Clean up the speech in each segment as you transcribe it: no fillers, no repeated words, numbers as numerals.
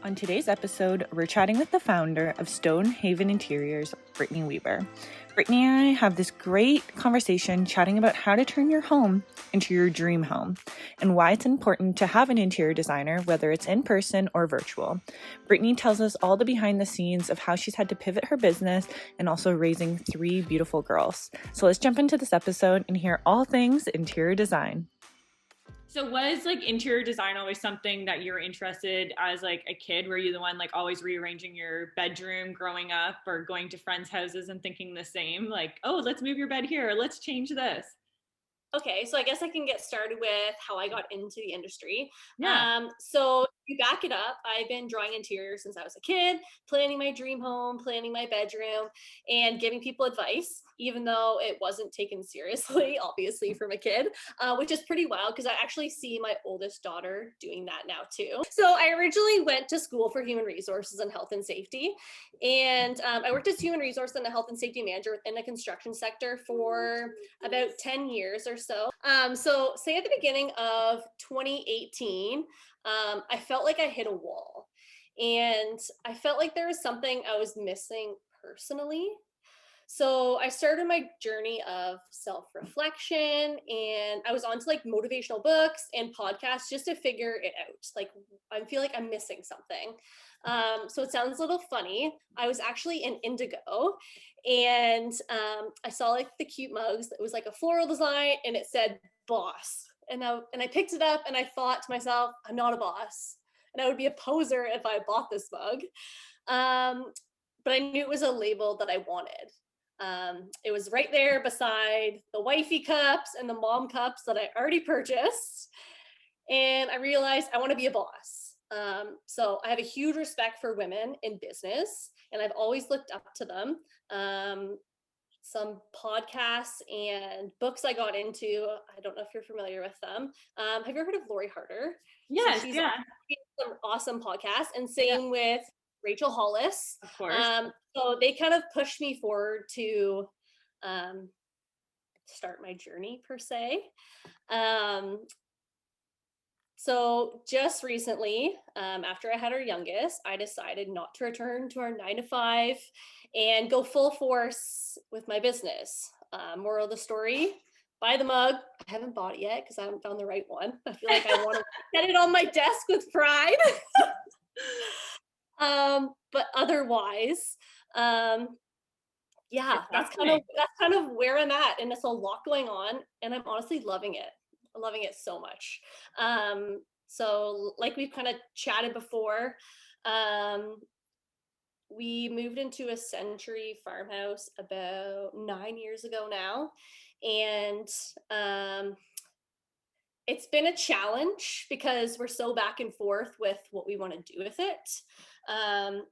On today's episode, we're chatting with the founder of Stonehaven Interiors, Brittany Weber. Brittany and I have this great conversation chatting about how to turn your home into your dream home and why it's important to have an interior designer, whether it's in person or virtual. Brittany tells us all the behind the scenes of how she's had to pivot her business and also raising 3 beautiful girls. So let's jump into this episode and hear all things interior design. So was like interior design always something that you were interested as like a kid? Were you the one like always rearranging your bedroom growing up or going to friends' houses and thinking the same? Like, oh, let's move your bed here. Let's change this. Okay, so I guess I can get started with how I got into the industry. Yeah. So you back it up. I've been drawing interiors since I was a kid, planning my dream home, planning my bedroom, and giving people advice, even though it wasn't taken seriously, obviously, from a kid, which is pretty wild because I actually see my oldest daughter doing that now too. So I originally went to school for human resources and health and safety. And I worked as human resource and a health and safety manager in the construction sector for about 10 years or so. So say at the beginning of 2018, I felt like I hit a wall and I felt like there was something I was missing personally. So I started my journey of self-reflection and I was onto like motivational books and podcasts just to figure it out. Like I feel like I'm missing something. So it sounds a little funny. I was actually in Indigo and I saw like the cute mugs. It was like a floral design and it said boss. And I picked it up and I thought to myself, I'm not a boss. And I would be a poser if I bought this mug. But I knew it was a label that I wanted. It was right there beside the wifey cups and the mom cups that I already purchased. And I realized I want to be a boss. So I have a huge respect for women in business, and I've always looked up to them. Some podcasts and books I got into, I don't know if you're familiar with them. Have you ever heard of Lori Harder? So Yes, she's yeah. some awesome podcasts, and Yeah, same with Rachel Hollis. of course. So they kind of pushed me forward to um, start my journey per se. Um, so just recently, after I had our youngest, I decided not to return to our 9 to 5 and go full force with my business. Moral of the story, buy the mug. I haven't bought it yet because I haven't found the right one. I feel like I want to get it on my desk with pride. But otherwise, yeah, that's kind of where I'm at, and it's a lot going on, and I'm honestly loving it. I'm loving it so much. So like we've kind of chatted before, um, we moved into a century farmhouse about 9 years ago now, and it's been a challenge because we're so back and forth with what we want to do with it. Um,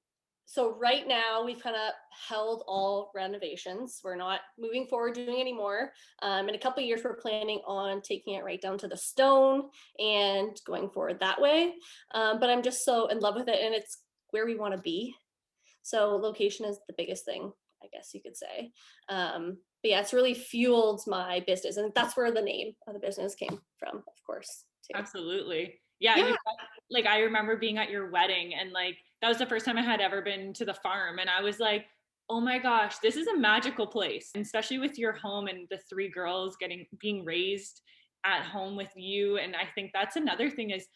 so right now we've kind of held all renovations. We're not moving forward doing anymore. In a couple of years, we're planning on taking it right down to the stone and going forward that way. But I'm just so in love with it, and it's where we want to be. So location is the biggest thing, I guess you could say. But yeah, it's really fueled my business, and that's where the name of the business came from, of course, too. Absolutely. Yeah, Yeah, like I remember being at your wedding and like that was the first time I had ever been to the farm and I was like, "Oh my gosh, this is a magical place." And especially with your home and the 3 girls getting being raised at home with you, and I think that's another thing is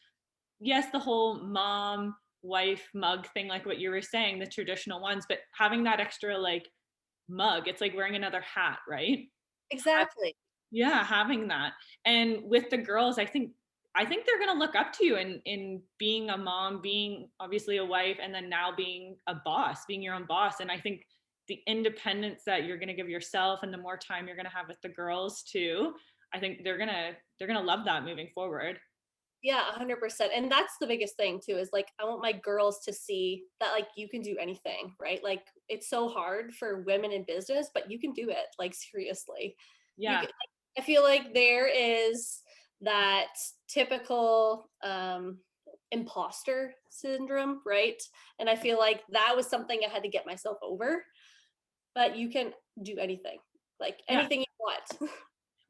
yes, the whole mom wife mug thing like what you were saying, the traditional ones, but having that extra like mug, it's like wearing another hat, right? exactly. Yeah, having that. And with the girls, I think they're gonna look up to you in being a mom, being obviously a wife, and then now being a boss, being your own boss. And I think the independence that you're gonna give yourself and the more time you're gonna have with the girls too, I think they're gonna love that moving forward. Yeah, 100%. And that's the biggest thing too, is like I want my girls to see that like you can do anything, right? Like it's so hard for women in business, but you can do it. Like seriously. You Yeah. can, I feel like there is that typical imposter syndrome, right? And I feel like that was something I had to get myself over, but you can do anything. Like Yeah. anything you want.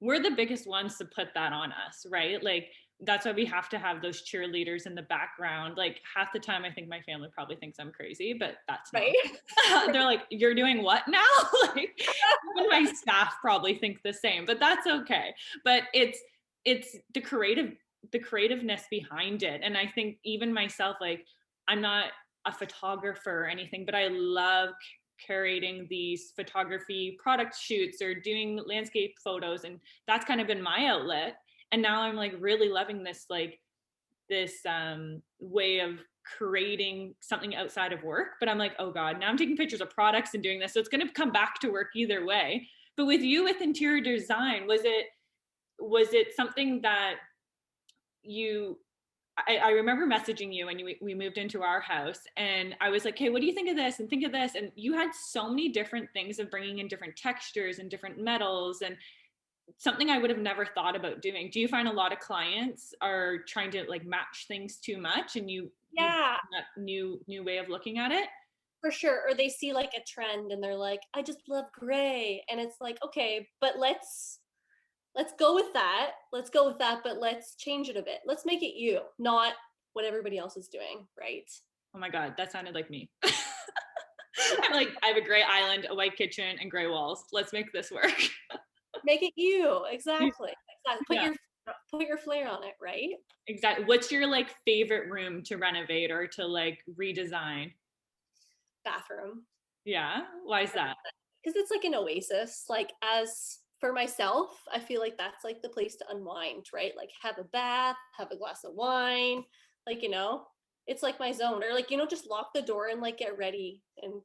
We're the biggest ones to put that on us, right? Like that's why we have to have those cheerleaders in the background. Like half the time I think my family probably thinks I'm crazy, but that's not. Right. They're like, you're doing what now? Like even my staff probably think the same, but that's okay. But it's the creativeness behind it. And I think even myself, like I'm not a photographer or anything, but I love curating these photography product shoots or doing landscape photos, and that's kind of been my outlet. And now I'm like really loving this way of creating something outside of work. But I'm like, oh god, now I'm taking pictures of products and doing this, so it's going to come back to work either way. But with you, with interior design, was it something that you I remember messaging you when we moved into our house, and I was like, hey, what do you think of this and think of this? And you had so many different things of bringing in different textures and different metals, and something I would have never thought about doing. Do you find a lot of clients are trying to like match things too much, and you Yeah, that new way of looking at it? for sure. Or they see like a trend and they're like, I just love gray. And it's like, okay, but let's go with that. Let's go with that, but let's change it a bit. Let's make it you, not what everybody else is doing, right? Oh my god, that sounded like me. I'm like, I have a gray island, a white kitchen, and gray walls. Let's make this work. Make it you. Exactly. Exactly. Yeah, Put your flair on it, right? exactly. What's your like favorite room to renovate or to like redesign? Bathroom. Yeah, why is that? Because it's like an oasis. Like as for myself, I feel like that's like the place to unwind, right? Like have a bath, have a glass of wine, like it's like my zone. Or like just lock the door and like get ready in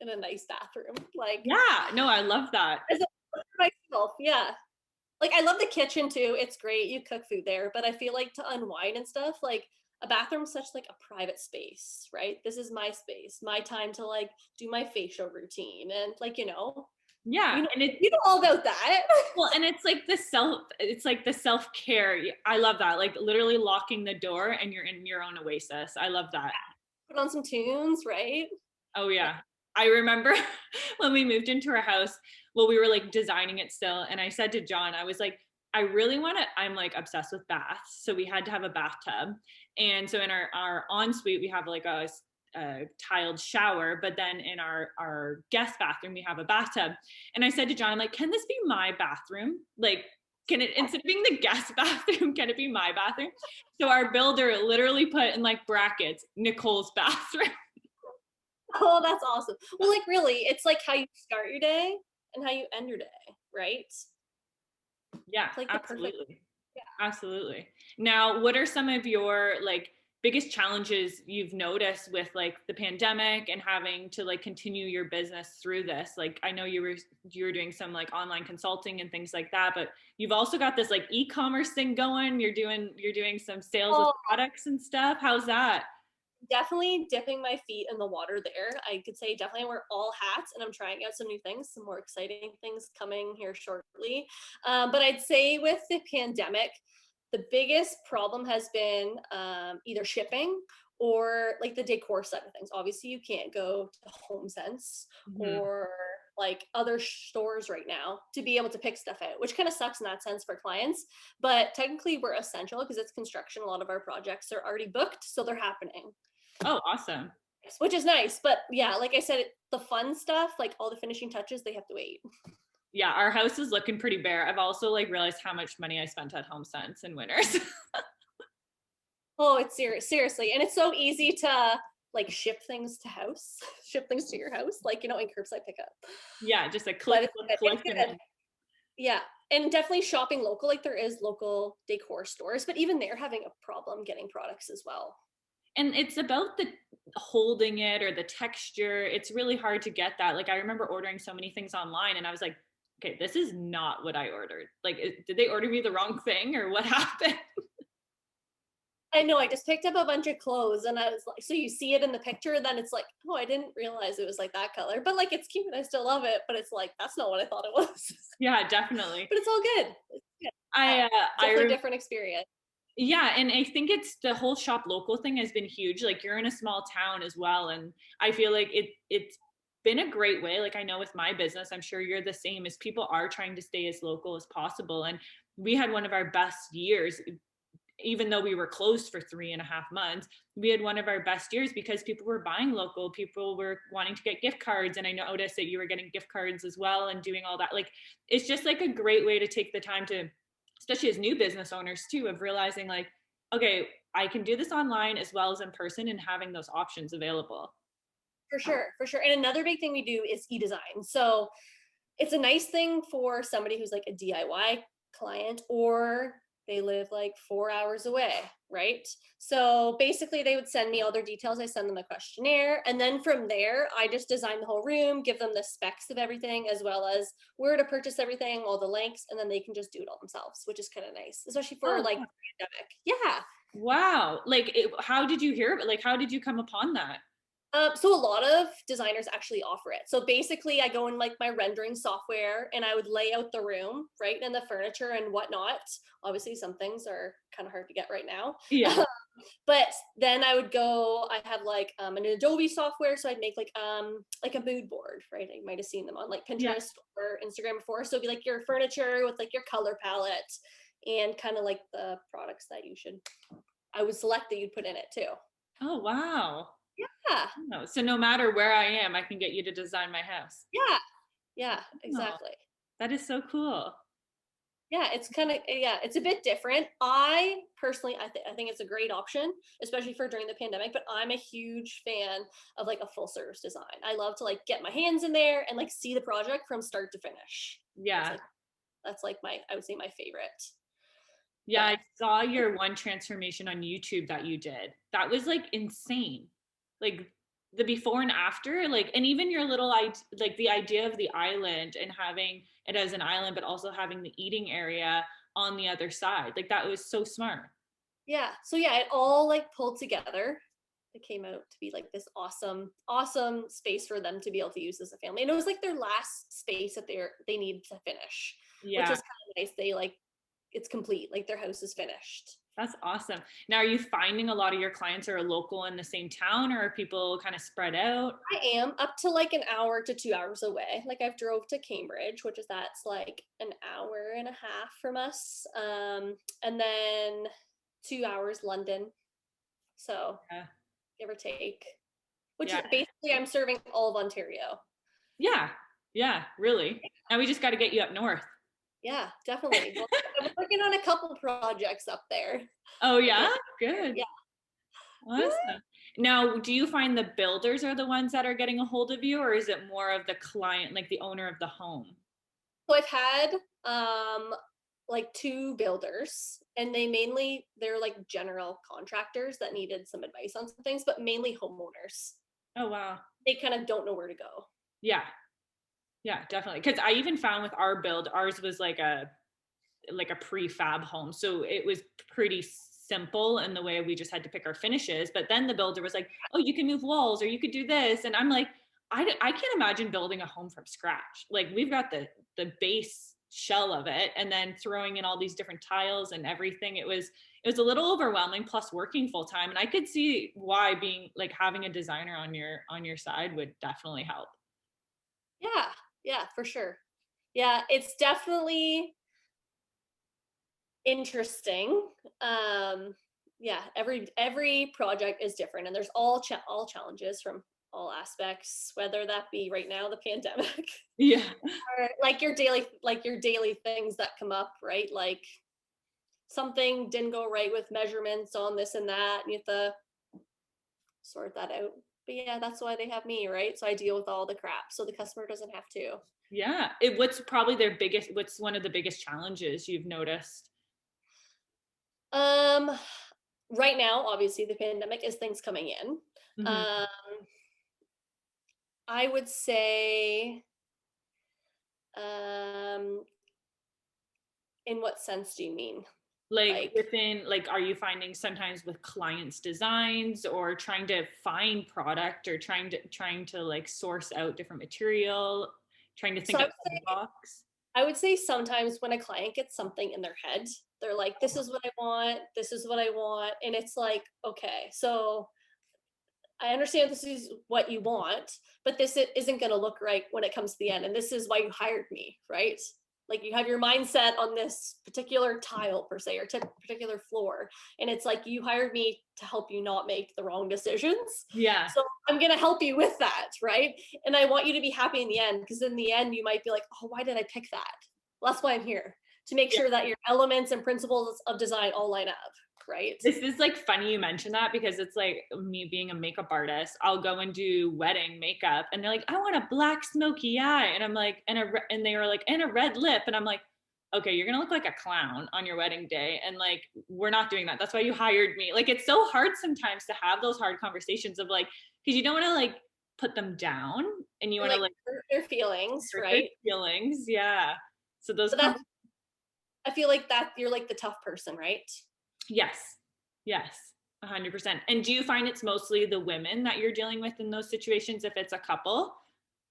a nice bathroom. Like Yeah, no, I love that. as a for myself, yeah. Like I love the kitchen too. It's great. You cook food there, but I feel like to unwind and stuff, like a bathroom's such like a private space, right? This is my space, my time to like do my facial routine and like Yeah, and you know all about that. well, and it's like the self-care. I love that. Like literally locking the door and you're in your own oasis. I love that. Put on some tunes, right? Oh yeah. I remember when we moved into our house, well, we were like designing it still. And I said to John, I was like, I'm like obsessed with baths. So we had to have a bathtub. And so in our ensuite, we have like a tiled shower, but then in our guest bathroom, we have a bathtub. And I said to John, I'm like, can this be my bathroom? Like, can it, instead of being the guest bathroom, can it be my bathroom? So our builder literally put in like brackets, Nicole's bathroom. Oh, that's awesome. Well, like really, it's like how you start your day and how you end your day, right? Yeah, It's like the perfect. absolutely. Absolutely. Now, what are some of your like biggest challenges you've noticed with like the pandemic and having to like continue your business through this? Like I know you were doing some like online consulting and things like that, but you've also got this like e-commerce thing going. You're doing some sales of Oh, products and stuff. How's that? definitely dipping my feet in the water there. I could say definitely wear all hats and I'm trying out some new things, some more exciting things coming here shortly. But I'd say with the pandemic, the biggest problem has been either shipping or like the decor side of things. Obviously, you can't go to Home Sense Mhm. or like other stores right now to be able to pick stuff out, which kind of sucks in that sense for clients. But technically, we're essential because it's construction. A lot of our projects are already booked, so they're happening, Oh, awesome. which is nice. But yeah, like I said, the fun stuff, like all the finishing touches, they have to wait. Yeah, our house is looking pretty bare. I've also like realized how much money I spent at Home Sense in winters. Oh, it's seriously, and it's so easy to like ship things to house, ship things to your house, like in curbside pickup. Yeah, just a But click, it's click, good. click, It's and good. Yeah, and definitely shopping local. Like there is local decor stores, but even they're having a problem getting products as well. it's about the holding it or the texture. It's really hard to get that. Like I remember ordering so many things online, and I was like, okay, this is not what I ordered. Like, did they order me the wrong thing or what happened? I know. I just picked up a bunch of clothes, and I was like, so you see it in the picture, then it's like, oh, I didn't realize it was like that color, but like it's cute. I still love it, but it's like that's not what I thought it was. Yeah, definitely. But it's all good. It's good. I Yeah, uh, I definitely re- different experience. yeah, and I think it's the whole shop local thing has been huge. Like you're in a small town as well, and I feel like it's been a great way. Like I know with my business, I'm sure you're the same. As people are trying to stay as local as possible, and we had one of our best years even though we were closed for 3.5 months, we had one of our best years because people were buying local, people were wanting to get gift cards. And I noticed that you were getting gift cards as well and doing all that. Like, it's just like a great way to take the time to, especially as new business owners too, of realizing like, okay, I can do this online as well as in person, and having those options available. For sure, for sure. And another big thing we do is e-design. So it's a nice thing for somebody who's like a DIY client, or they live like 4 hours away, right? So basically they would send me all their details. I send them a questionnaire. And then from there, I just design the whole room, give them the specs of everything, as well as where to purchase everything, all the links, and then they can just do it all themselves, which is kind of nice, especially for Oh, like pandemic. Yeah. wow. Like, how did you hear of it? Like, how did you come upon that? So a lot of designers actually offer it. So basically I go in like my rendering software and I would lay out the room, right? And the furniture and whatnot. Obviously some things are kind of hard to get right now. Yeah. But then I would go, I have like an Adobe software. So I'd make like a mood board, right? You might have seen them on like Yeah. Pinterest or Instagram before. So it'd be like your furniture with like your color palette and kind of like the products that I would select that you'd put in it too. Oh, wow. Yeah. Oh, so no matter where I am, I can get you to design my house. Yeah. Yeah, Oh, exactly. that is so cool. Yeah, it's kind of, yeah, it's a bit different. I personally, I think it's a great option, especially for during the pandemic, but I'm a huge fan of like a full service design. I love to like get my hands in there and like see the project from start to finish. Yeah. That's like I would say my favorite. Yeah, But I saw your one transformation on YouTube that you did. That was like insane. Like the before and after, like, and even your little like the idea of the island and having it as an island, but also having the eating area on the other side. Like, that was so smart. yeah, so yeah, it all like pulled together. It came out to be like this awesome, awesome space for them to be able to use as a family. And it was like their last space that they needed to finish, which Yeah, is kind of nice. They like it's complete, like their house is finished. that's awesome. Now, are you finding a lot of your clients are local in the same town, or are people kind of spread out? I am up to like an hour to 2 hours away. Like I've drove to Cambridge, which is that's like an hour and a half from us. And then 2 hours London. So Yeah. give or take. Which is Yeah. basically I'm serving all of Ontario. Yeah. Yeah, really. Now we just got to get you up north. Yeah, definitely. Well, I'm working on a couple projects up there. Oh, yeah? Good. Yeah. Awesome. Now, do you find the builders are the ones that are getting a hold of you, or is it more of the client, like the owner of the home? So I've had like two builders, and they're like general contractors that needed some advice on some things, but mainly homeowners. Oh, wow. They kind of don't know where to go. Yeah. Yeah, definitely. Because I even found with our build, ours was like a prefab home. So it was pretty simple in the way we just had to pick our finishes. But then the builder was like, oh, you can move walls or you could do this. And I'm like, I can't imagine building a home from scratch. Like, we've got the base shell of it, and then throwing in all these different tiles and everything. It was a little overwhelming, plus working full time. And I could see why being like having a designer on your side would definitely help. Yeah, yeah, for sure. Yeah, it's definitely interesting. Yeah, every project is different, and there's all challenges from all aspects, whether that be right now the pandemic Yeah. or like your daily things that come up, right? Like something didn't go right with measurements on this and that, and you have to sort that out. But yeah, that's why they have me, right? So I deal with all the crap, so the customer doesn't have to. Yeah. What's one of the biggest challenges you've noticed? Um, right now, obviously, the pandemic is things coming in. Mhm. Um, I would say, um, in what sense do you mean? Like Like, within, like, are you finding sometimes with clients' designs or trying to find product or trying to like source out different material, trying to so think outside the box? I would say sometimes when a client gets something in their head, they're like, this is what I want, this is what I want. And it's like, okay, so I understand this is what you want, but this isn't going to look right when it comes to the end. And this is why you hired me, right? Like you have your mindset on this particular tile per se, or particular floor. And it's like, you hired me to help you not make the wrong decisions. Yeah. So I'm going to help you with that. Right. And I want you to be happy in the end, because in the end, you might be like, oh, why did I pick that? Well, that's why I'm here, to make sure that your elements and principles of design all line up. Right. This is like funny you mentioned that, because it's like me being a makeup artist. I'll go and do wedding makeup and they're like, I want a black smoky eye. And I'm like, and they were like, and a red lip. And I'm like, okay, you're going to look like a clown on your wedding day. And like, we're not doing that. That's why you hired me. Like, it's so hard sometimes to have those hard conversations of like, because you don't want to like put them down, and you want to like hurt their feelings. hurt Right. their feelings. Yeah. So those, But that's, I feel like that you're like the tough person, right? yes. Yes. 100%. And do you find it's mostly the women that you're dealing with in those situations if it's a couple?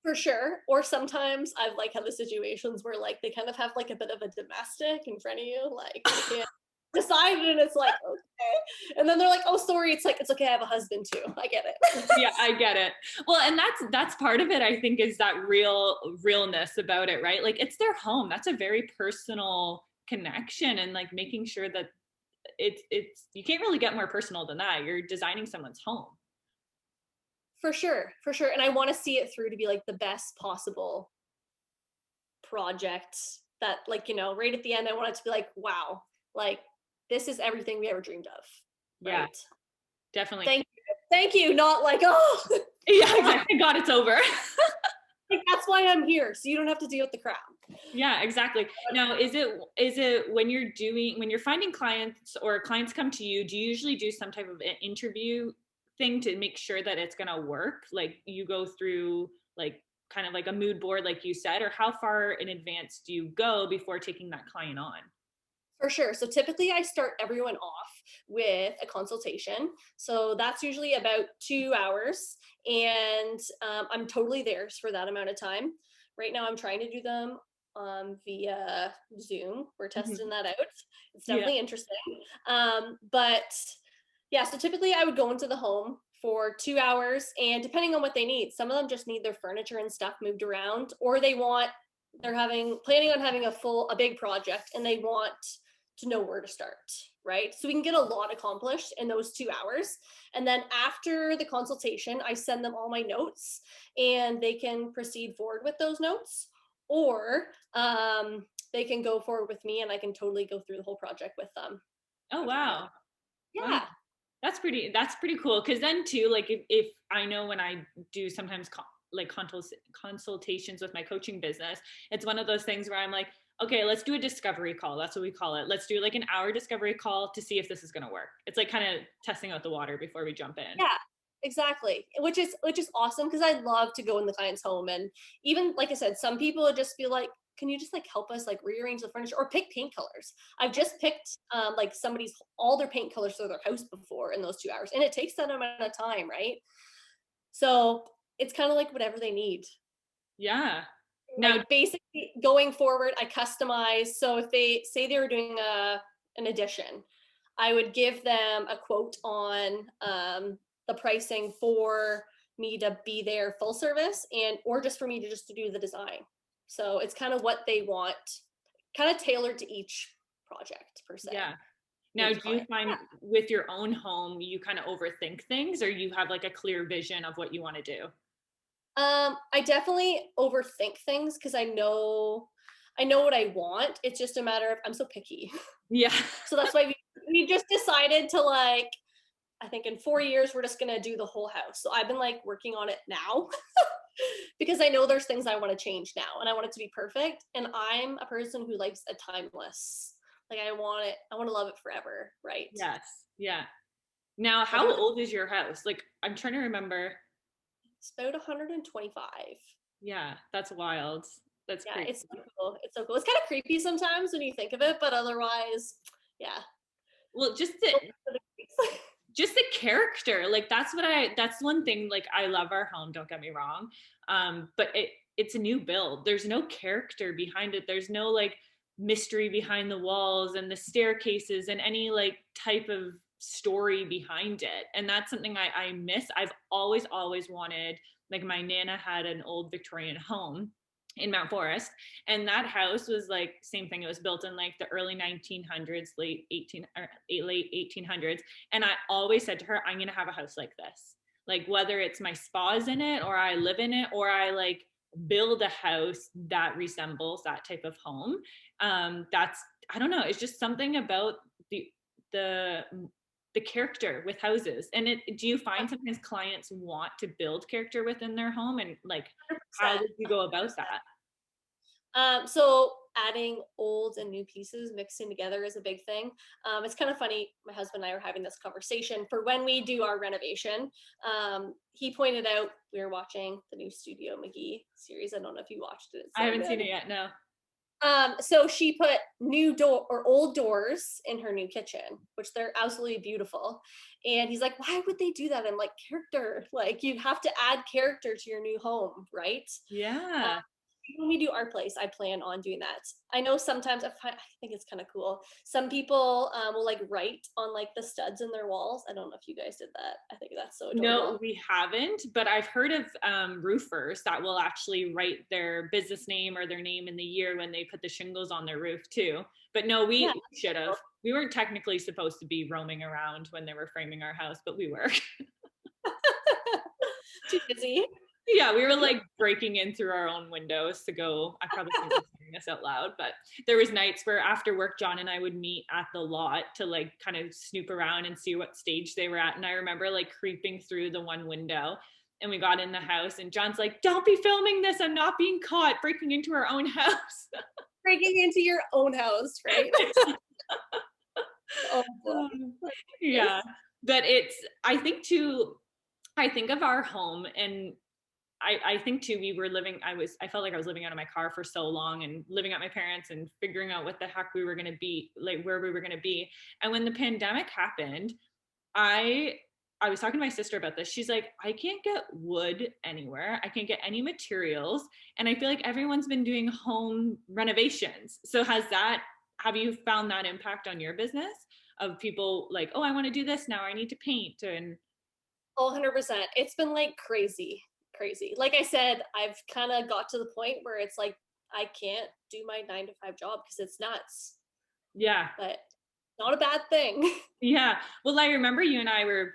For sure. Or sometimes I've like had the situations where like they kind of have like a bit of a domestic in front of you, like they can't decide, and it's like, okay. And then they're like, oh, sorry. It's like, it's okay, I have a husband too. I get it. Yeah, I get it. Well, and that's part of it, I think, is that realness about it, right? Like, it's their home. That's a very personal connection, and like making sure that it's you can't really get more personal than that. You're designing someone's home. For sure. For sure. And I want to see it through to be like the best possible project, that like, you know, right at the end, I want it to be like, wow, like this is everything we ever dreamed of. Right. Yeah, definitely. Thank you. Thank you. Not like, oh, yeah, exactly. God, it's over. like, that's why I'm here, so you don't have to deal with the crap. Yeah, exactly. Now, is it when you're finding clients, or clients come to you, do you usually do some type of an interview thing to make sure that it's going to work? Like, you go through like kind of like a mood board, like you said, or how far in advance do you go before taking that client on? For sure. So typically I start everyone off with a consultation. So that's usually about 2 hours. And I'm totally theirs for that amount of time. Right now I'm trying to do them via Zoom. We're testing that out. It's Yeah. definitely interesting. But yeah, so typically I would go into the home for 2 hours, and depending on what they need, some of them just need their furniture and stuff moved around, or they're planning on having a big project, and they want to know where to start, right? So we can get a lot accomplished in those 2 hours. And then after the consultation, I send them all my notes, and they can proceed forward with those notes, or they can go forward with me, and I can totally go through the whole project with them. Oh, wow. Yeah. Wow. That's pretty cool. Cause then too, like if I know when I do sometimes like consultations with my coaching business, it's one of those things where I'm like, okay, let's do a discovery call. That's what we call it. Let's do like an hour discovery call to see if this is going to work. It's like kind of testing out the water before we jump in. Yeah, exactly. Which is awesome, because I love to go in the client's home, and even like I said, some people would just be like, can you just like help us like rearrange the furniture or pick paint colors? I've just picked like all their paint colors for their house before in those 2 hours, and it takes that amount of time, right? So it's kind of like whatever they need. Yeah. Now, Like basically going forward, I customize. So if they say they were doing an addition, I would give them a quote on the pricing for me to be there full service, or just for me to do the design. So it's kind of what they want, kind of tailored to each project per se. yeah. Now, do you find with your own home, you kind of overthink things, or you have like a clear vision of what you want to do? I definitely overthink things, because I know what I want. It's just a matter of, I'm so picky. Yeah. So that's why we just decided to like, I think in 4 years, we're just going to do the whole house. So I've been like working on it now because I know there's things I want to change now, and I want it to be perfect. And I'm a person who likes a timeless, like I want to love it forever. Right. Yes. Yeah. Now, how old is your house? Like, I'm trying to remember. It's about 125. Yeah, that's wild. That's crazy. It's so cool. It's so cool. It's kind of creepy sometimes when you think of it, but otherwise, yeah. Well, just the character, like that's one thing, like I love our home, don't get me wrong, but it's a new build. There's no character behind it. There's no like mystery behind the walls and the staircases and any like type of story behind it, and that's something I miss. I've always wanted, like my nana had an old Victorian home, in Mount Forest. And that house was like, same thing. It was built in like the early 1900s, late 1800s. And I always said to her, I'm going to have a house like this. Like whether it's my spa's in it or I live in it or I like build a house that resembles that type of home. That's, I don't know. It's just something about the, the character with houses. And do you find sometimes clients want to build character within their home, and like, how 100%. would you go about that? So adding old and new pieces mixing together is a big thing. It's kind of funny. My husband and I were having this conversation for when we do our renovation. He pointed out we were watching the new Studio McGee series. I don't know if you watched it. I haven't seen it yet. No. So she put new door or old doors in her new kitchen, which they're absolutely beautiful. And he's like, why would they do that? I'm like, character, like you have to add character to your new home, right? Yeah. When we do our place, I plan on doing that. I know sometimes I think it's kind of cool. Some people will like write on like the studs in their walls. I don't know if you guys did that. I think that's so adorable. No, we haven't, but I've heard of roofers that will actually write their business name or their name in the year when they put the shingles on their roof too. But no, we should have. We weren't technically supposed to be roaming around when they were framing our house, but we were. Too busy. Yeah, we were like breaking in through our own windows to go. I probably shouldn't be saying this out loud, but there was nights where after work, John and I would meet at the lot to like kind of snoop around and see what stage they were at. And I remember like creeping through the one window, and we got in the house and John's like, don't be filming this. I'm not being caught breaking into our own house. Breaking into your own house, right? Oh, yeah. But I think of our home, and I think too, I felt like I was living out of my car for so long and living at my parents and figuring out what the heck we were going to be, like where we were going to be. And when the pandemic happened, I was talking to my sister about this. She's like, I can't get wood anywhere. I can't get any materials. And I feel like everyone's been doing home renovations. So have you found that impact on your business of people like, oh, I want to do this now. I need to paint. And 100%. It's been like crazy. Like I said, I've kind of got to the point where it's like I can't do my 9 to 5 job because it's nuts. Yeah, but not a bad thing. Yeah. Well, I remember you and I were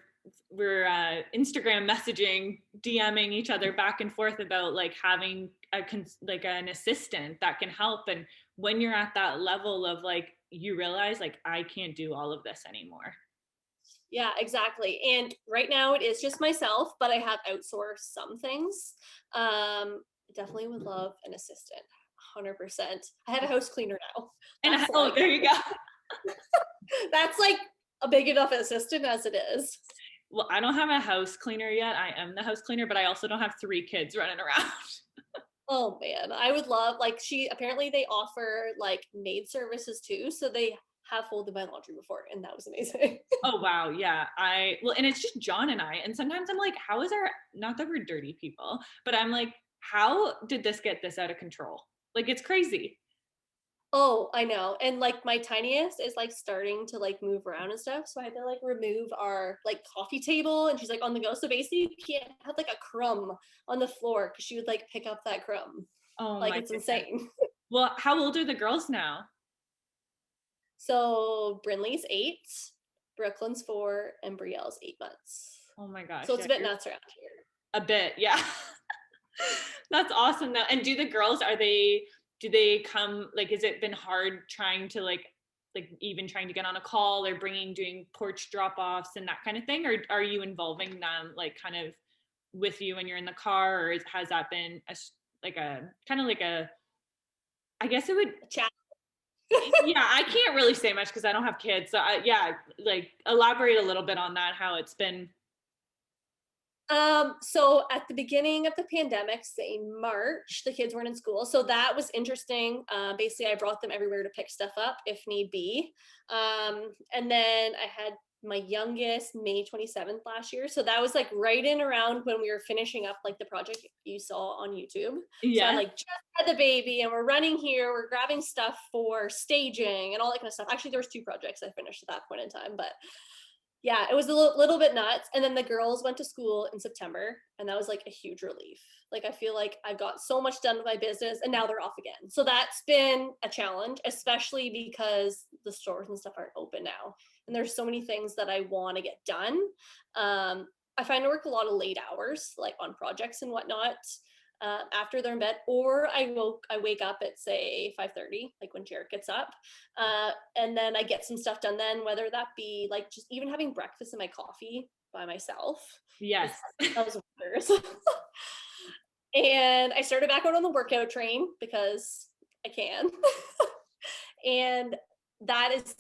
Instagram messaging, DMing each other back and forth about like having like an assistant that can help. And when you're at that level of like, you realize like, I can't do all of this anymore. Yeah, exactly. And right now it is just myself, but I have outsourced some things. Definitely would love an assistant. 100%. I have a house cleaner now. And there you go. That's like a big enough assistant as it is. Well, I don't have a house cleaner yet. I am the house cleaner, but I also don't have 3 kids running around. Oh man, I would love, like, apparently they offer like maid services too. So they have folded my laundry before, and that was amazing. Oh wow, yeah. And it's just John and I. And sometimes I'm like, how is not that we're dirty people, but I'm like, how did this get this out of control? Like it's crazy. Oh, I know. And like my tiniest is like starting to like move around and stuff. So I had to like remove our like coffee table, and she's like on the go. So basically you can't have like a crumb on the floor because she would like pick up that crumb. Oh like my it's goodness. insane. Well, how old are the girls now? So Brinley's 8, Brooklyn's 4, and Brielle's 8 months. Oh my gosh. So it's a bit nuts around here. A bit, yeah. That's awesome though. And do the girls, do they come, like, has it been hard trying to like even trying to get on a call or doing porch drop-offs and that kind of thing? Or are you involving them like kind of with you when you're in the car? Or has that been I guess it would chat. Yeah, I can't really say much because I don't have kids. So like elaborate a little bit on that, how it's been. So at the beginning of the pandemic, say March, the kids weren't in school. So that was interesting. Basically I brought them everywhere to pick stuff up if need be. And then I had my youngest May 27th last year. So that was like right in around when we were finishing up like the project you saw on YouTube. Yeah. So I like just had the baby and we're running here, we're grabbing stuff for staging and all that kind of stuff. Actually, there was 2 projects I finished at that point in time, but Yeah, it was a little bit nuts. And then the girls went to school in September, and that was like a huge relief. Like, I feel like I got so much done with my business, and now they're off again. So that's been a challenge, especially because the stores and stuff aren't open now. And there's so many things that I want to get done. I find I work a lot of late hours, like on projects and whatnot. After they're in bed, or I wake up at say 5:30, like when Jared gets up, and then I get some stuff done. Then whether that be like just even having breakfast and my coffee by myself, Yes. that was wonders. And I started back out on the workout train because I can, and that is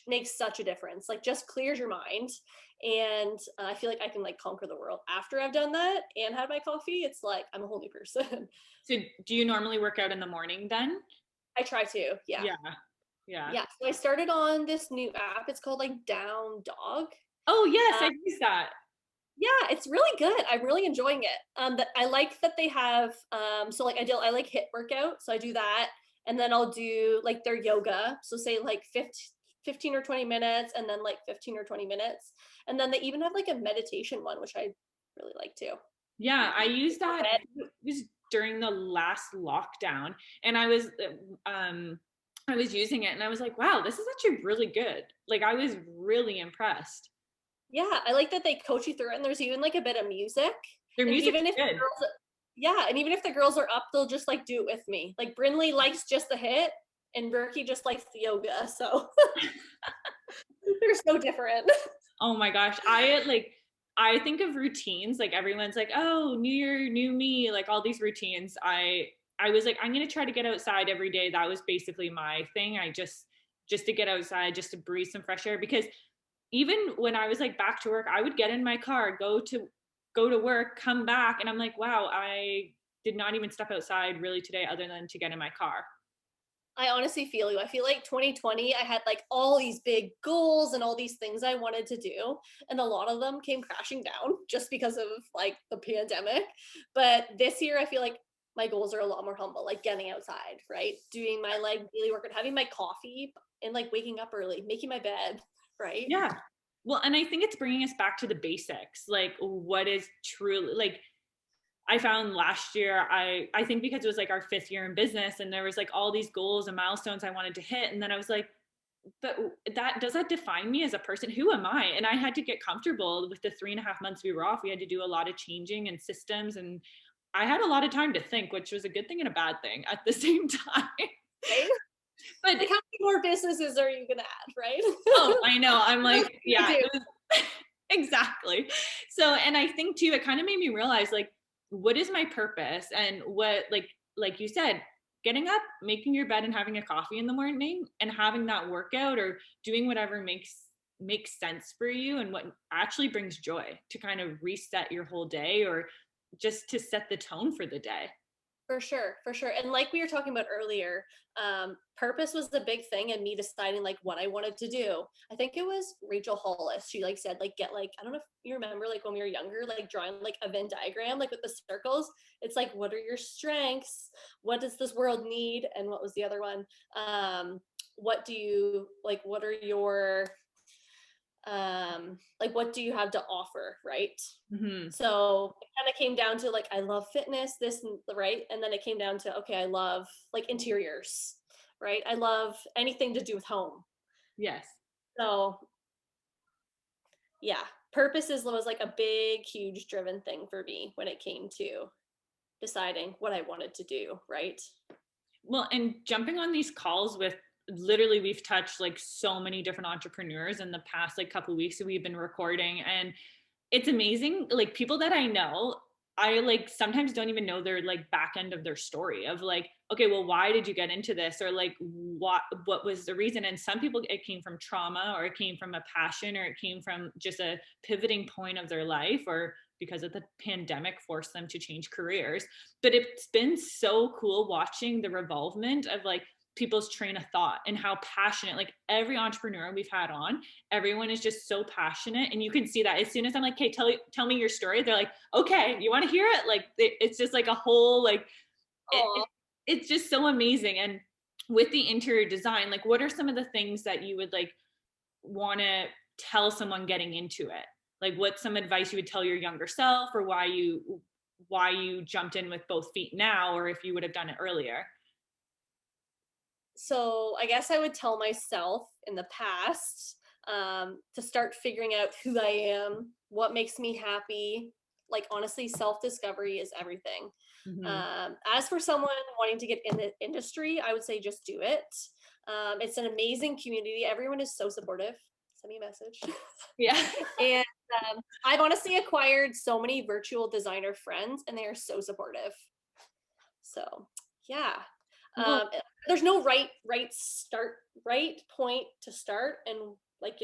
makes such a difference. Like, just clears your mind, and I feel like I can like conquer the world after I've done that and had my coffee. It's like I'm a whole new person. So do you normally work out in the morning then? I try to, yeah. Yeah. Yeah. Yeah, so I started on this new app. It's called like Down Dog. Oh yes, Uh, I've used that. yeah, it's really good. I'm really enjoying it. That I like that they have so like I like HIIT workout, so I do that, and then I'll do like their yoga. So say like 15 or 20 minutes, and then like 15 or 20 minutes. And then they even have like a meditation one, which I really like too. Yeah, I used that. It was during the last lockdown, and I was using it, and I was like, wow, this is actually really good. Like, I was really impressed. Yeah, I like that they coach you through it, and there's even like a bit of music. Their And music's even if the good. girls, yeah, and even if the girls are up, they'll just like do it with me. Like Brinley likes just the hit, and Berkey just likes the yoga. So they're so different. Oh my gosh. I think of routines, like everyone's like, oh, new year, new me, like all these routines. I was like, I'm gonna try to get outside every day. That was basically my thing. I just to get outside, just to breathe some fresh air. Because even when I was like back to work, I would get in my car, go to work, come back, and I'm like, wow, I did not even step outside really today other than to get in my car. I honestly feel you. I feel like 2020, I had like all these big goals and all these things I wanted to do. And a lot of them came crashing down just because of like the pandemic. But this year, I feel like my goals are a lot more humble, like getting outside, right? Doing my like daily work and having my coffee and like waking up early, making my bed, right? Yeah. Well, and I think it's bringing us back to the basics. Like, what is truly like, I found last year, I think because it was like our 5th year in business, and there was like all these goals and milestones I wanted to hit. And then I was like, but that does that define me as a person? Who am I? And I had to get comfortable with the 3.5 months we were off. We had to do a lot of changing and systems, and I had a lot of time to think, which was a good thing and a bad thing at the same time. Right? But Like, how many more businesses are you gonna add, right? oh, I know. I'm like, yeah, do. exactly. So, and I think too, it kind of made me realize like, what is my purpose, and what, like you said, getting up, making your bed and having a coffee in the morning and having that workout or doing whatever makes sense for you and what actually brings joy to kind of reset your whole day or just to set the tone for the day. For sure, for sure. And like we were talking about earlier, purpose was the big thing and me deciding like what I wanted to do. I think it was Rachel Hollis. She like said, like, get like, I don't know if you remember like when we were younger, like drawing like a Venn diagram, like with the circles. It's like, what are your strengths? What does this world need? And what was the other one? What do you like, what are your like what do you have to offer, right? Mm-hmm. So it kind of came down to like I love fitness, this and the right, and then it came down to okay, I love like interiors, right? I love anything to do with home. Yes. So yeah, was like a big huge driven thing for me when it came to deciding what I wanted to do, right? Well, and jumping on these calls with, literally, we've touched like so many different entrepreneurs in the past like couple weeks that we've been recording, and it's amazing. Like, people that I know, I like sometimes don't even know their like back end of their story of like, okay, well, why did you get into this, or like what was the reason? And some people, it came from trauma, or it came from a passion, or it came from just a pivoting point of their life, or because of the pandemic forced them to change careers. But it's been so cool watching the revolvement of like people's train of thought and how passionate, like every entrepreneur we've had on, everyone is just so passionate. And you can see that as soon as I'm like, okay, tell me your story, they're like, okay, you want to hear it? Like, it's just like a whole, like, it's just so amazing. And with the interior design, like, what are some of the things that you would like want to tell someone getting into it? Like, what's some advice you would tell your younger self, or why you jumped in with both feet now, or if you would have done it earlier? So I guess I would tell myself in the past, to start figuring out who I am, what makes me happy. Like, honestly, self discovery is everything. Mm-hmm. As for someone wanting to get in the industry, I would say just do it. It's an amazing community. Everyone is so supportive. Send me a message. Yeah. And I've honestly acquired so many virtual designer friends, and they are so supportive. So yeah, Well, there's no right point to start, and like,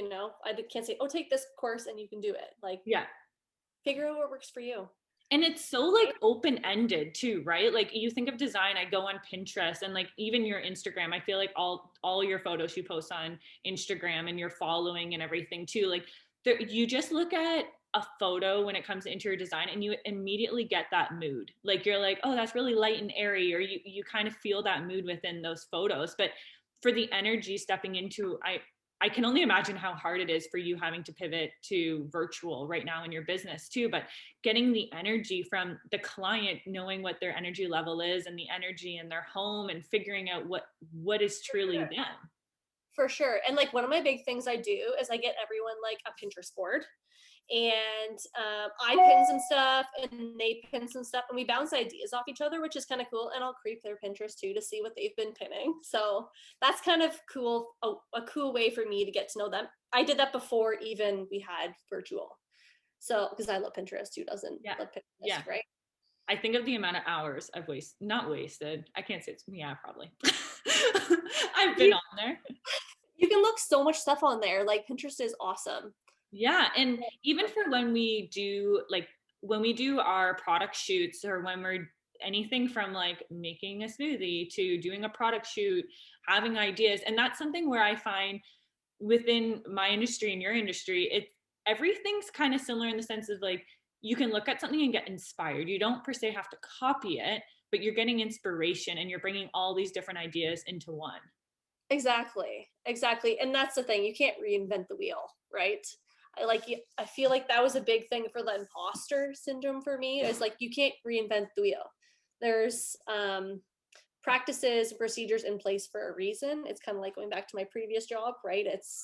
I can't say, oh, take this course and you can do it. Like, yeah. figure out what works for you. And it's so like open-ended too, right? Like, you think of design, I go on Pinterest, and like even your Instagram, I feel like all your photos you post on Instagram and your following and everything too, like you just look at a photo when it comes to interior design and you immediately get that mood. Like, you're like, oh, that's really light and airy, or you kind of feel that mood within those photos. But for the energy stepping into, I can only imagine how hard it is for you having to pivot to virtual right now in your business too, but getting the energy from the client, knowing what their energy level is and the energy in their home, and figuring out what is truly them. For sure. And like, one of my big things I do is I get everyone like a Pinterest board, and I pin some stuff and they pin some stuff, and we bounce ideas off each other, which is kind of cool. And I'll creep their Pinterest too to see what they've been pinning. So that's kind of cool, a cool way for me to get to know them. I did that before even we had virtual. So, because I love Pinterest, who doesn't Yeah. love Pinterest, Yeah. right? I think of the amount of hours I've not wasted. I can't say it's, yeah, probably. I've been You, on there. you can look so much stuff on there. Like, Pinterest is awesome. Yeah. And even for when we do our product shoots, or when we're anything from like making a smoothie to doing a product shoot, having ideas. And that's something where I find within my industry and your industry, everything's kind of similar in the sense of like, you can look at something and get inspired. You don't per se have to copy it, but you're getting inspiration and you're bringing all these different ideas into one. Exactly. Exactly. And that's the thing. You can't reinvent the wheel, right? I feel like that was a big thing for the imposter syndrome for me, is like, you can't reinvent the wheel. There's practices, procedures in place for a reason. It's kind of like going back to my previous job, right? It's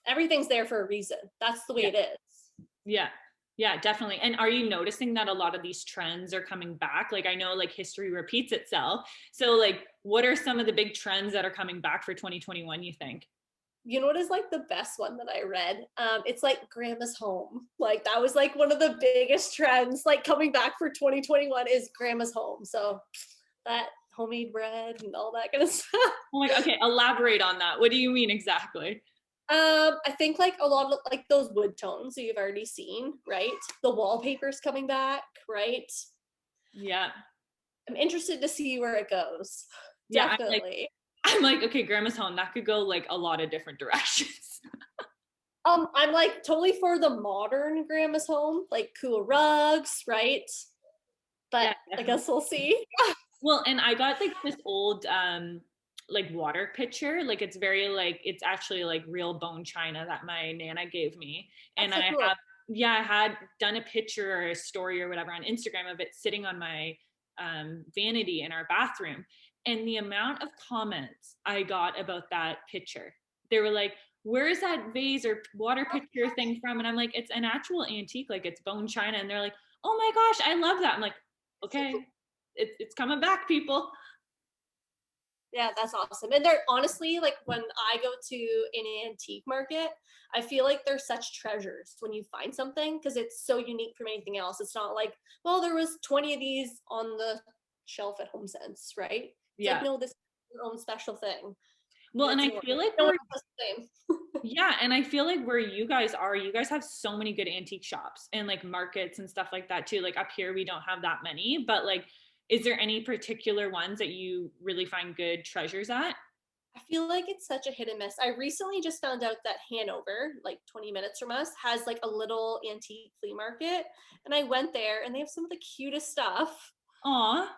everything's there for a reason. That's the way Yeah. it is. Yeah. Yeah, definitely. And are you noticing that a lot of these trends are coming back? Like, I know like history repeats itself. So like, what are some of the big trends that are coming back for 2021, you think? You know what is like the best one that I read? It's like grandma's home. Like, that was like one of the biggest trends, like coming back for 2021, is grandma's home. So that homemade bread and all that kind of stuff. Oh my God, okay, elaborate on that. What do you mean exactly? I think like a lot of like those wood tones that you've already seen, right? The wallpaper's coming back, right? Yeah. I'm interested to see where it goes. Yeah, Definitely. I'm like, okay, grandma's home. That could go like a lot of different directions. I'm like totally for the modern grandma's home, like cool rugs, right? But Yeah, I definitely. guess we'll see. Well, and I got like this old like water pitcher. Like, it's very like, it's actually like real bone china that my nana gave me. And That's so I cool. have, yeah, I had done a picture or a story or whatever on Instagram of it sitting on my vanity in our bathroom. And the amount of comments I got about that picture, they were like, where is that vase or water pitcher thing from? And I'm like, it's an actual antique, like it's bone china. And they're like, oh my gosh, I love that. I'm like, okay, it's coming back, people. Yeah, that's awesome. And they're honestly, like, when I go to an antique market, I feel like they're such treasures when you find something, because it's so unique from anything else. It's not like, well, there was 20 of these on the shelf at HomeSense, right? It's like, Yeah. no, this is your own special thing. Well, And and it's I yours. feel like No one else does the same. yeah, and I feel like where you guys have so many good antique shops and like markets and stuff like that too. Like, up here, we don't have that many, but like, is there any particular ones that you really find good treasures at? I feel like it's such a hit and miss. I recently just found out that Hanover, like 20 minutes from us, has like a little antique flea market. And I went there and they have some of the cutest stuff. Aw,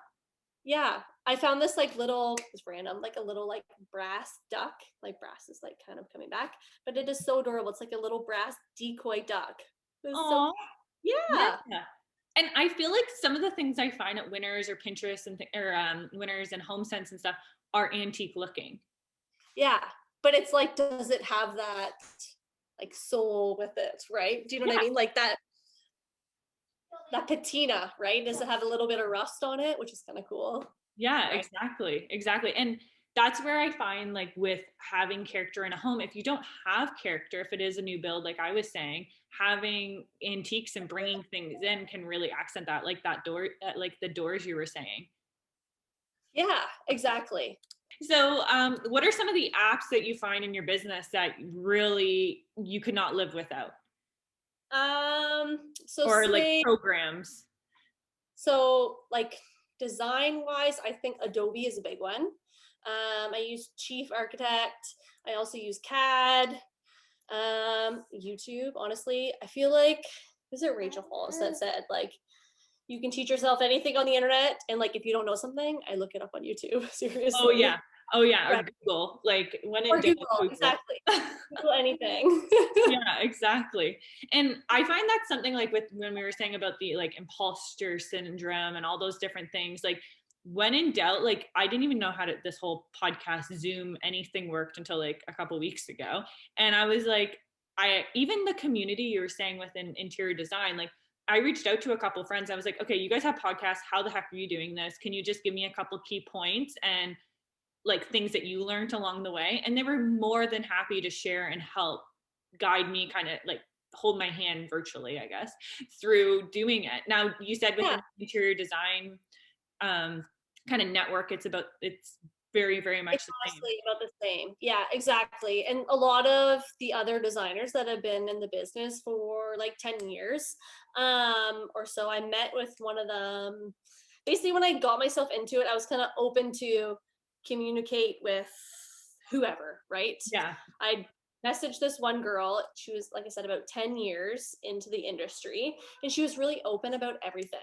Yeah. I found this like little, it's random, like a little like brass duck. Like brass is like kind of coming back, but it is so adorable. It's like a little brass decoy duck. It's so, Oh, yeah. yeah. And I feel like some of the things I find at Winners or Pinterest and Winners and HomeSense and stuff are antique looking. Yeah. But it's like, does it have that like soul with it, right? Do you know what I mean? Like that patina, right? Does it have a little bit of rust on it, which is kind of cool? Yeah, Right. exactly. And that's where I find like with having character in a home, if you don't have character, if it is a new build, like I was saying, having antiques and bringing things in can really accent that, like that door, like the doors you were saying. Yeah, exactly. So, what are some of the apps that you find in your business that really you could not live without, So or like say, programs? so like design wise, I think Adobe is a big one. I use Chief Architect. I also use CAD. YouTube, honestly, I feel like, was it Rachel Hollis that said like you can teach yourself anything on the internet, and like if you don't know something, I look it up on YouTube. Oh yeah, Seriously. oh yeah, or Right. Google. Like when in Or doubt, Google, Google. exactly. Google anything. Yeah, exactly. And I find that's something like with when we were saying about the like imposter syndrome and all those different things, like when in doubt, like I didn't even know how to this whole podcast Zoom anything worked until like a couple weeks ago. And I was like, I even the community you were saying within interior design, like I reached out to a couple friends. I was like, okay, you guys have podcasts. How the heck are you doing this? Can you just give me a couple key points and like things that you learned along the way? And they were more than happy to share and help guide me, kind of like hold my hand virtually, I guess, through doing it. Now you said Yeah, within interior design kind of network, it's very much it's the same. honestly about the same. Yeah, exactly. And a lot of the other designers that have been in the business for like 10 years or so, I met with one of them. Basically, when I got myself into it, I was kind of open to communicate with whoever, right? Yeah. I messaged this one girl. She was, like I said, about 10 years into the industry, and she was really open about everything.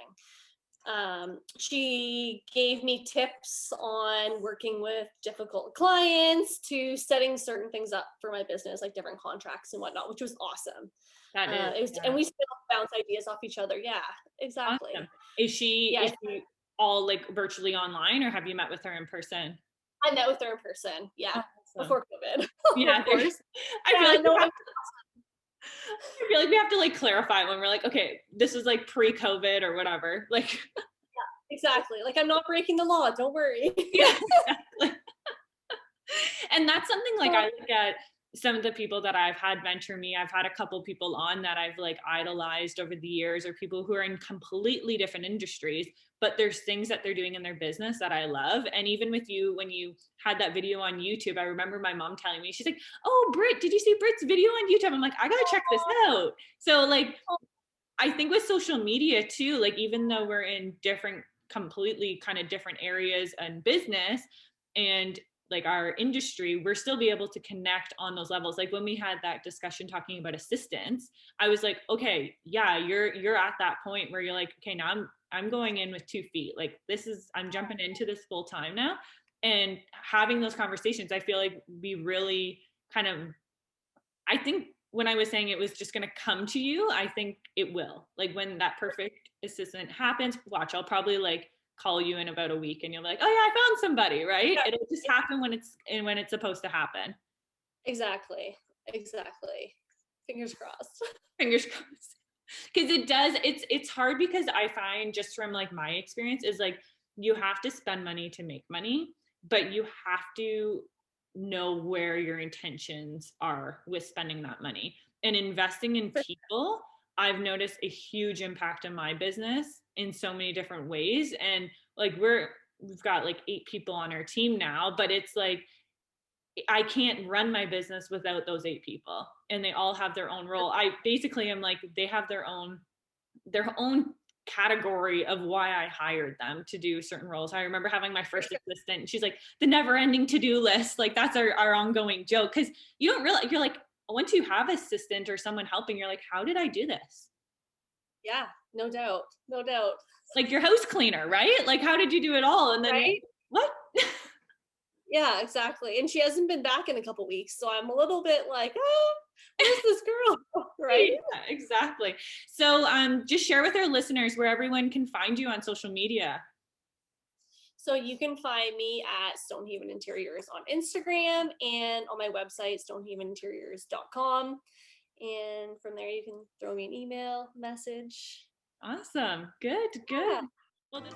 She gave me tips on working with difficult clients to setting certain things up for my business, like different contracts and whatnot, which was awesome. That is, It was, and yeah. we still bounce ideas off each other. Yeah, Awesome. exactly. Is Yeah, she all like virtually online, or have you met with her in person? I met with her in person. Yeah, Awesome. before COVID, Yeah, of course. I feel Yeah, like no, we have to like clarify when we're like, okay, this is like pre-COVID or whatever. Like, exactly. Like I'm not breaking the law. Don't worry. yeah, exactly. And that's something like I look at some of the people that I've had mentor me. I've had a couple people on that I've like idolized over the years, or people who are in completely different industries, but there's things that they're doing in their business that I love. And even with you, when you had that video on YouTube, I remember my mom telling me, she's like, oh, Britt, did you see Britt's video on YouTube? I'm like, I gotta check this out. So like, I think with social media too, like even though we're in different, completely kind of different areas and business and like our industry, we're still be able to connect on those levels. Like when we had that discussion talking about assistance, I was like, okay, yeah, you're at that point where you're like, okay, now I'm going in with 2 feet. Like I'm jumping into this full time now. And having those conversations, I feel like we really kind of, I think when I was saying it was just going to come to you, I think it will. Like when that perfect assistant happens, watch, I'll probably like call you in about a week and you'll be like, oh yeah, I found somebody, right? It'll just happen when it's supposed to happen. Exactly. Exactly. Fingers crossed. Fingers crossed. Because it's hard, because I find just from like my experience is like you have to spend money to make money, but you have to know where your intentions are with spending that money and investing in people. I've noticed a huge impact on my business in so many different ways. And like we've got like 8 people on our team now, but it's like I can't run my business without those 8 people, and they all have their own role. I basically am like, they have their own category of why I hired them to do certain roles. I remember having my first assistant, and she's like, the never ending to-do list. Like that's our ongoing joke. Cause you don't realize, you're like, once you have assistant or someone helping, you're like, how did I do this? Yeah, no doubt. No doubt. Like your house cleaner, right? Like, how did you do it all? And then Right? What? Yeah, exactly. And she hasn't been back in a couple weeks. So I'm a little bit like, oh, where's this girl? Right. Yeah, exactly. So just share with our listeners where everyone can find you on social media. So you can find me at Stonehaven Interiors on Instagram and on my website, stonehaveninteriors.com. And from there, you can throw me an email, message. Awesome. Good, Yeah. good. Well, this